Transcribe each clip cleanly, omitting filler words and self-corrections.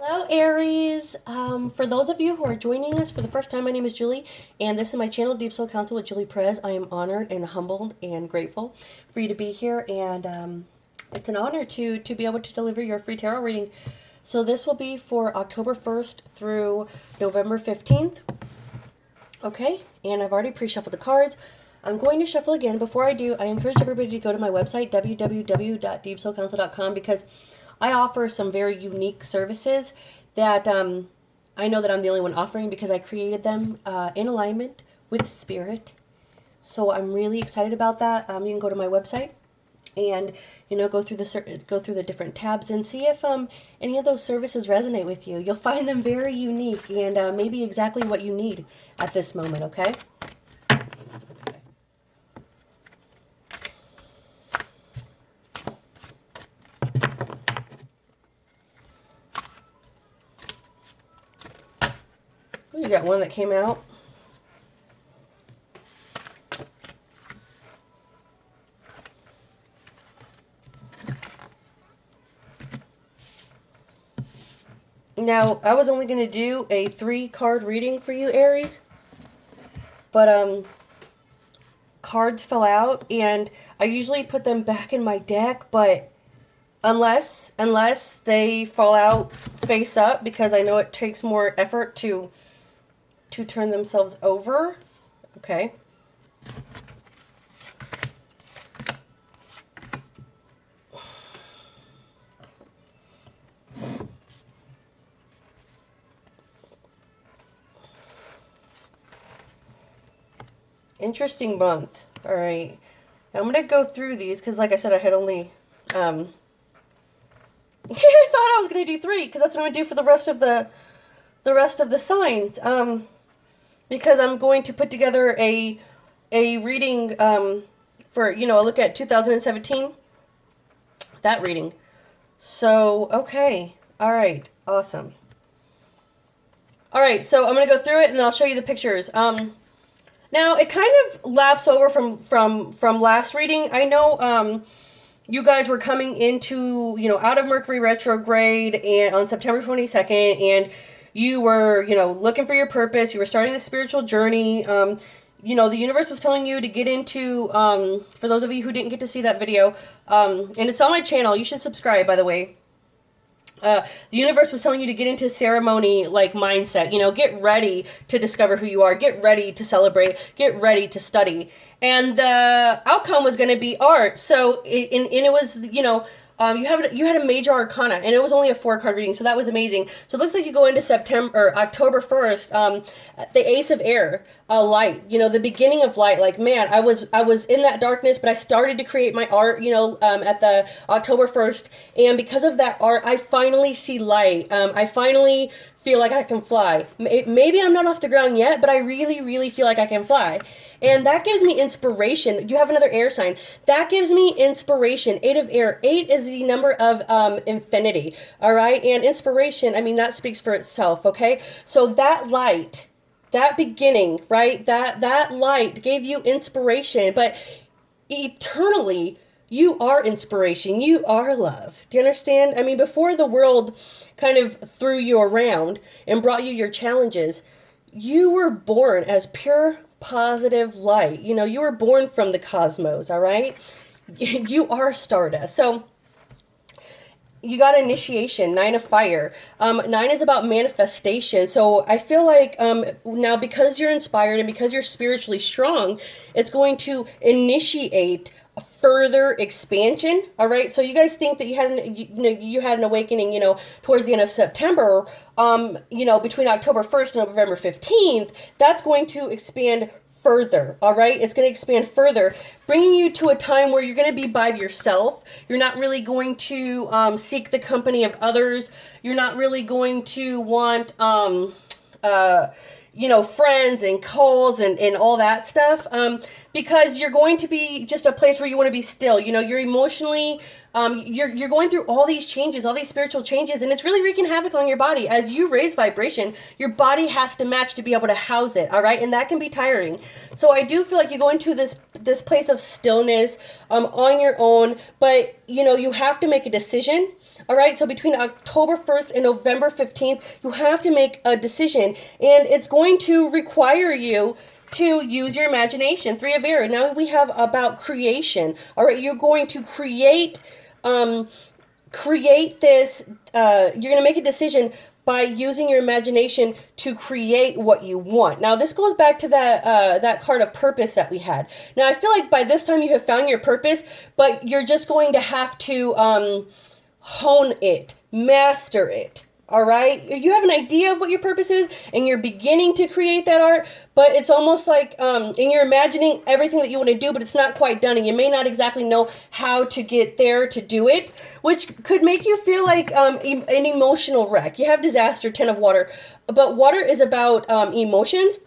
Hello, Aries. For those of you who are joining us for the first time, my name is Julie, and this is my channel, Deep Soul Counsel with Julie Perez. I am honored and humbled and grateful for you to be here, and it's an honor to be able to deliver your free tarot reading. So this will be for October 1st through November 15th. Okay, and I've already pre-shuffled the cards. I'm going to shuffle again. Before I do, I encourage everybody to go to my website, www.deepsoulcounsel.com, because I offer some very unique services that I know that I'm the only one offering because I created them in alignment with spirit. So I'm really excited about that. You can go to my website and go through the different tabs and see if any of those services resonate with you. You'll find them very unique and maybe exactly what you need at this moment. Okay. You got one that came out. Now, I was only going to do a 3-card reading for you, Aries. But cards fell out and I usually put them back in my deck, but unless they fall out face up, because I know it takes more effort to turn themselves over. Okay. Interesting month. All right. Now I'm going to go through these because, like I said, I had only I thought I was going to do 3 because that's what I'm going to do for the rest of the signs. Because I'm going to put together a reading for, a look at 2017. That reading. So, okay. All right. Awesome. All right. So I'm going to go through it and then I'll show you the pictures. Now it kind of laps over from last reading. I know you guys were coming into, out of Mercury retrograde and on September 22nd, and you were, looking for your purpose. You were starting the spiritual journey. The universe was telling you to get into, for those of you who didn't get to see that video, and it's on my channel. You should subscribe, by the way. The universe was telling you to get into ceremony-like mindset. Get ready to discover who you are. Get ready to celebrate. Get ready to study. And the outcome was going to be art. So, it was, you had a major arcana, and it was only a 4-card reading, so that was amazing. So it looks like you go into October 1st, the Ace of Air, light, the beginning of light. Like, man, I was in that darkness, but I started to create my art, at the October 1st, and because of that art, I finally see light. I finally feel like I can fly. Maybe I'm not off the ground yet, but I really, really feel like I can fly. And that gives me inspiration. You have another air sign. That gives me inspiration. 8 of air. 8 is the number of infinity. All right? And inspiration, that speaks for itself, okay? So that light, that beginning, right? That light gave you inspiration. But eternally, you are inspiration. You are love. Do you understand? Before the world kind of threw you around and brought you your challenges, you were born as pure positive light. You were born from the cosmos, all right? You are stardust. So you got initiation, 9 of fire. 9 is about manifestation. So I feel like now, because you're inspired and because you're spiritually strong, it's going to initiate further expansion. All right. So you guys think that you had an awakening, towards the end of September, between October 1st and November 15th, that's going to expand further. All right. It's going to expand further, bringing you to a time where you're going to be by yourself. You're not really going to seek the company of others. You're not really going to want, friends and calls and all that stuff, because you're going to be just a place where you want to be still. You're emotionally, you're going through all these changes, all these spiritual changes, and it's really wreaking havoc on your body. As you raise vibration, your body has to match to be able to house it, all right? And that can be tiring. So I do feel like you go into this place of stillness on your own, but, you have to make a decision. All right, so between October 1st and November 15th, you have to make a decision, and it's going to require you to use your imagination. Three of air. Now we have about creation. All right, you're going to create this. You're going to make a decision by using your imagination to create what you want. Now, this goes back to that card of purpose that we had. Now, I feel like by this time you have found your purpose, but you're just going to have to hone it, master it. All right, you have an idea of what your purpose is, and you're beginning to create that art, but it's almost like, and you're imagining everything that you want to do, but it's not quite done, and you may not exactly know how to get there to do it, which could make you feel like an emotional wreck. You have disaster, 10 of water, but water is about emotions.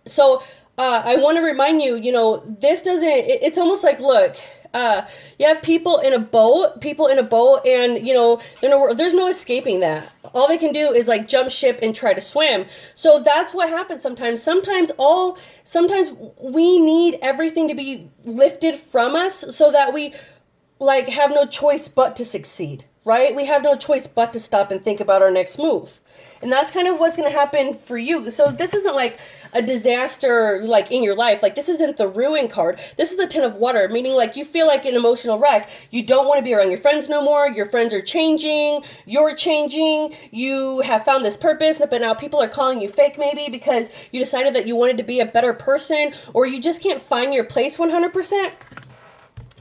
So I want to remind you, this doesn't, it's almost like, look, you have people in a boat, and there's no escaping that. All they can do is like jump ship and try to swim. So that's what happens sometimes. Sometimes we need everything to be lifted from us so that we like have no choice but to succeed, right? We have no choice but to stop and think about our next move. And that's kind of what's going to happen for you. So this isn't like a disaster like in your life. Like this isn't the ruin card. This is the 10 of water, meaning like you feel like an emotional wreck. You don't want to be around your friends no more. Your friends are changing. You're changing. You have found this purpose, but now people are calling you fake maybe because you decided that you wanted to be a better person, or you just can't find your place 100%,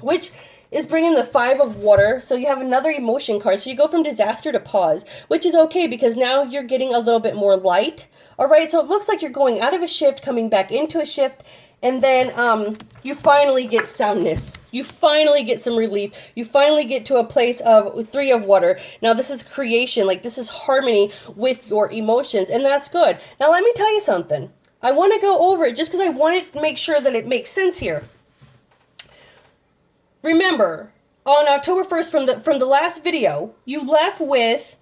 which is bringing the 5 of water. So you have another emotion card. So you go from disaster to pause, which is okay because now you're getting a little bit more light. All right. So it looks like you're going out of a shift, coming back into a shift. And then you finally get soundness. You finally get some relief. You finally get to a place of 3 of water. Now this is creation. Like this is harmony with your emotions. And that's good. Now let me tell you something. I want to go over it just because I want to make sure that it makes sense here. Remember, on October 1st from the last video, you left with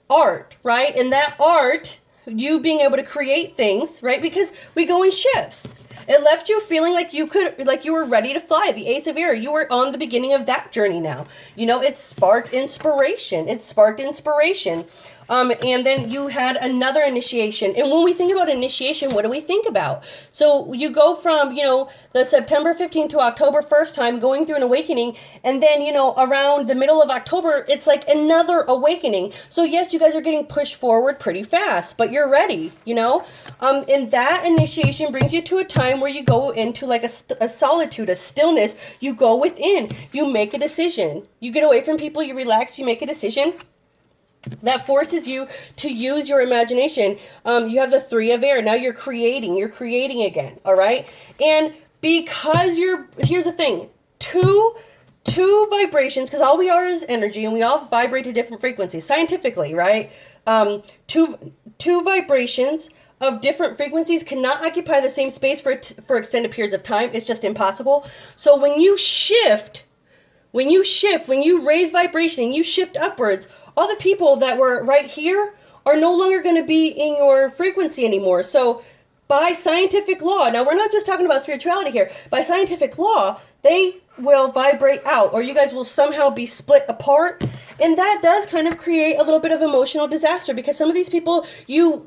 art, right? And that art, you being able to create things, right? Because we go in shifts. It left you feeling like you were ready to fly. The Ace of Air, you were on the beginning of that journey now. It sparked inspiration. And then you had another initiation. And when we think about initiation, what do we think about? So you go from, the September 15th to October 1st time going through an awakening. And then, around the middle of October, it's like another awakening. So yes, you guys are getting pushed forward pretty fast, but you're ready, and that initiation brings you to a time where you go into like a solitude, a stillness. You go within, you make a decision. You get away from people, you relax, you make a decision. That forces you to use your imagination. You have the 3 of air. Now you're creating again. All right. And because here's the thing, two vibrations, because all we are is energy and we all vibrate to different frequencies scientifically, right? Two vibrations of different frequencies cannot occupy the same space for extended periods of time. It's just impossible. So when you raise vibration and you shift upwards, all the people that were right here are no longer going to be in your frequency anymore. So by scientific law, now we're not just talking about spirituality here, by scientific law, they will vibrate out, or you guys will somehow be split apart. And that does kind of create a little bit of emotional disaster because some of these people, you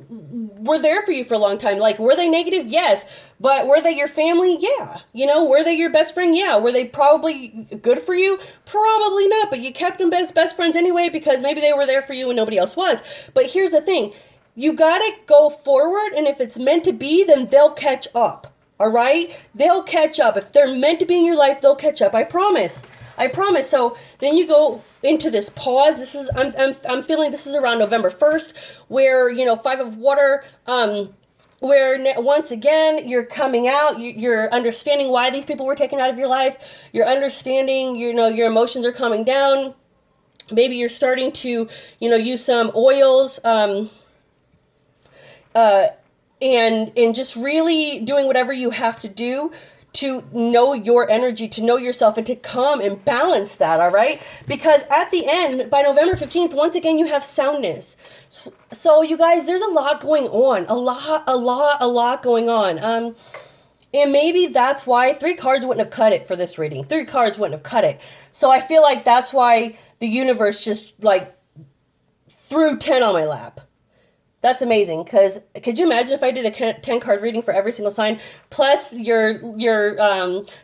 were there for you for a long time. Like, were they negative? Yes. But were they your family? Yeah. Were they your best friend? Yeah. Were they probably good for you? Probably not. But you kept them as best friends anyway because maybe they were there for you and nobody else was. But here's the thing. You got to go forward, and if it's meant to be, then they'll catch up. All right? They'll catch up. If they're meant to be in your life, they'll catch up. I promise. So then you go into this pause. I'm feeling this is around November 1st, where 5 of water, where once again you're coming out. You're understanding why these people were taken out of your life. You're understanding. Your emotions are coming down. Maybe you're starting to use some oils. And just really doing whatever you have to do to know your energy, to know yourself, and to come and balance that, all right? Because at the end, by November 15th, once again, you have soundness. So you guys, there's a lot going on, a lot going on. And maybe that's why 3 cards wouldn't have cut it for this reading. 3 cards wouldn't have cut it. So I feel like that's why the universe just like threw 10 on my lap. That's amazing, because could you imagine if I did a 10 card reading for every single sign, plus your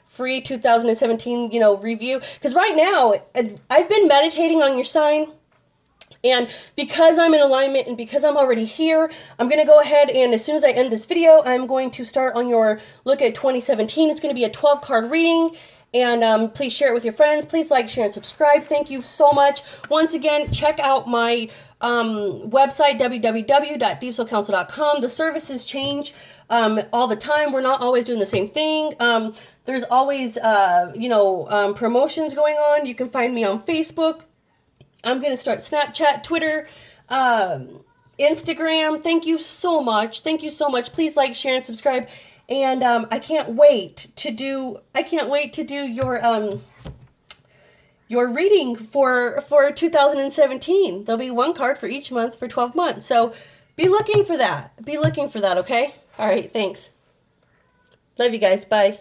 free 2017, review? Because right now, I've been meditating on your sign, and because I'm in alignment and because I'm already here, I'm going to go ahead and as soon as I end this video, I'm going to start on your look at 2017. It's going to be a 12 card reading. And please share it with your friends. Please like, share, and subscribe. Thank you so much. Once again, check out my website, www.deepsoulcouncil.com. The services change all the time. We're not always doing the same thing. There's always, promotions going on. You can find me on Facebook. I'm going to start Snapchat, Twitter, Instagram. Thank you so much. Thank you so much. Please like, share, and subscribe. And I can't wait to do your reading for 2017. There'll be one card for each month for 12 months. So be looking for that. Be looking for that, okay? All right, thanks. Love you guys. Bye.